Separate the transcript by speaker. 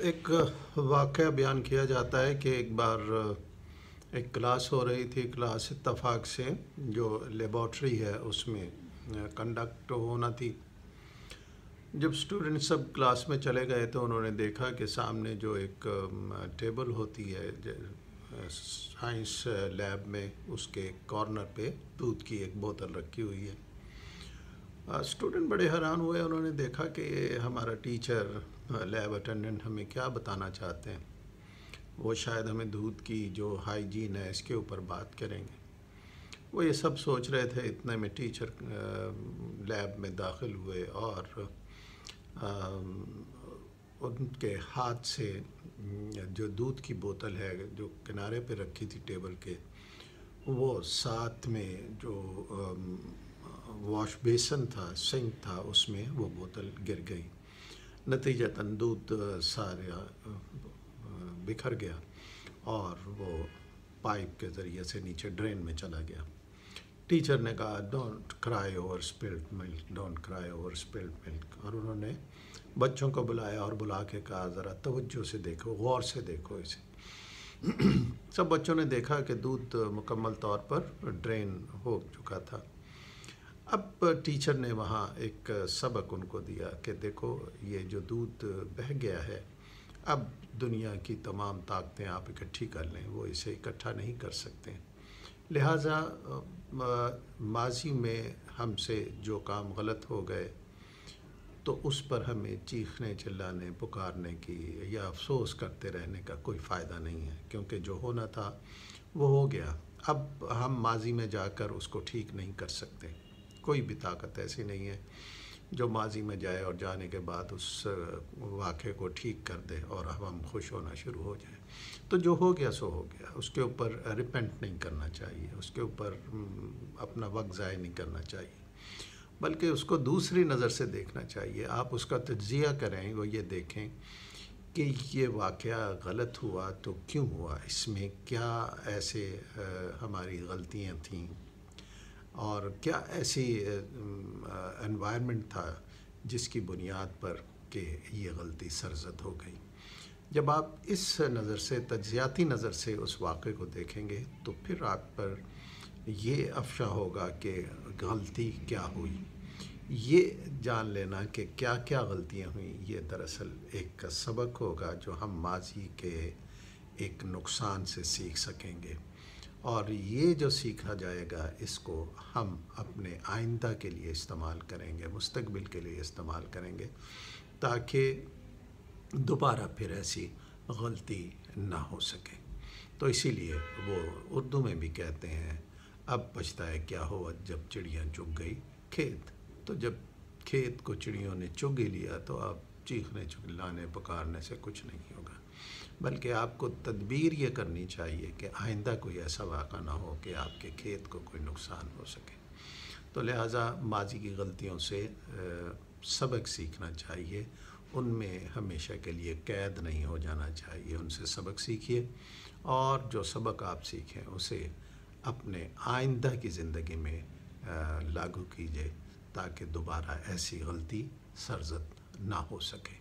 Speaker 1: ایک واقعہ بیان کیا جاتا ہے کہ ایک بار ایک کلاس ہو رہی تھی. کلاس اتفاق سے جو لیبارٹری ہے اس میں کنڈکٹ ہونا تھی. جب اسٹوڈنٹ سب کلاس میں چلے گئے تو انہوں نے دیکھا کہ سامنے جو ایک ٹیبل ہوتی ہے سائنس لیب میں، اس کے کارنر پہ دودھ کی ایک بوتل رکھی ہوئی ہے. اسٹوڈنٹ بڑے حیران ہوئے. انہوں نے دیکھا کہ ہمارا ٹیچر لیب اٹینڈنٹ ہمیں کیا بتانا چاہتے ہیں. وہ شاید ہمیں دودھ کی جو ہائیجین ہے اس کے اوپر بات کریں گے. وہ یہ سب سوچ رہے تھے. اتنے میں ٹیچر لیب میں داخل ہوئے اور ان کے ہاتھ سے جو دودھ کی بوتل ہے جو کنارے پہ رکھی تھی ٹیبل کے، وہ ساتھ میں جو واش بیسن تھا، سنک تھا، اس میں وہ بوتل گر گئی. نتیجتاً دودھ سارا بکھر گیا اور وہ پائپ کے ذریعے سے نیچے ڈرین میں چلا گیا. ٹیچر نے کہا don't cry over spilled milk, don't cry over spilled milk. اور انہوں نے بچوں کو بلایا اور بلا کے کہا ذرا توجہ سے دیکھو، غور سے دیکھو اسے. سب بچوں نے دیکھا کہ دودھ مکمل طور پر ڈرین ہو چکا تھا. اب ٹیچر نے وہاں ایک سبق ان کو دیا کہ دیکھو یہ جو دودھ بہہ گیا ہے، اب دنیا کی تمام طاقتیں آپ اکٹھی کر لیں، وہ اسے اکٹھا نہیں کر سکتے. لہٰذا ماضی میں ہم سے جو کام غلط ہو گئے تو اس پر ہمیں چیخنے، چلانے، پکارنے کی یا افسوس کرتے رہنے کا کوئی فائدہ نہیں ہے، کیونکہ جو ہونا تھا وہ ہو گیا. اب ہم ماضی میں جا کر اس کو ٹھیک نہیں کر سکتے. کوئی بھی طاقت ایسی نہیں ہے جو ماضی میں جائے اور جانے کے بعد اس واقعے کو ٹھیک کر دے اور اب ہم خوش ہونا شروع ہو جائیں. تو جو ہو گیا سو ہو گیا. اس کے اوپر ریپینٹ نہیں کرنا چاہیے، اس کے اوپر اپنا وقت ضائع نہیں کرنا چاہیے، بلکہ اس کو دوسری نظر سے دیکھنا چاہیے. آپ اس کا تجزیہ کریں، وہ یہ دیکھیں کہ یہ واقعہ غلط ہوا تو کیوں ہوا، اس میں کیا ایسے ہماری غلطیاں تھیں اور کیا ایسی انوائرمنٹ تھا جس کی بنیاد پر کہ یہ غلطی سرزد ہو گئی. جب آپ اس نظر سے، تجزیاتی نظر سے اس واقعے کو دیکھیں گے تو پھر آپ پر یہ افشا ہوگا کہ غلطی کیا ہوئی. یہ جان لینا کہ کیا کیا غلطیاں ہوئیں، یہ دراصل ایک سبق ہوگا جو ہم ماضی کے ایک نقصان سے سیکھ سکیں گے. اور یہ جو سیکھا جائے گا اس کو ہم اپنے آئندہ کے لیے استعمال کریں گے، مستقبل کے لیے استعمال کریں گے، تاکہ دوبارہ پھر ایسی غلطی نہ ہو سکے. تو اسی لیے وہ اردو میں بھی کہتے ہیں اب پچھتائے کیا ہوا جب چڑیاں چگ گئی کھیت. تو جب کھیت کو چڑیوں نے چگ ہی لیا تو اب چیخنے، چلانے، پکارنے سے کچھ نہیں ہوگا، بلکہ آپ کو تدبیر یہ کرنی چاہیے کہ آئندہ کوئی ایسا واقعہ نہ ہو کہ آپ کے کھیت کو کوئی نقصان ہو سکے. تو لہٰذا ماضی کی غلطیوں سے سبق سیکھنا چاہیے، ان میں ہمیشہ کے لیے قید نہیں ہو جانا چاہیے. ان سے سبق سیکھیے اور جو سبق آپ سیکھیں اسے اپنے آئندہ کی زندگی میں لاگو کیجیے، تاکہ دوبارہ ایسی غلطی سرزد نہ ہو سکے.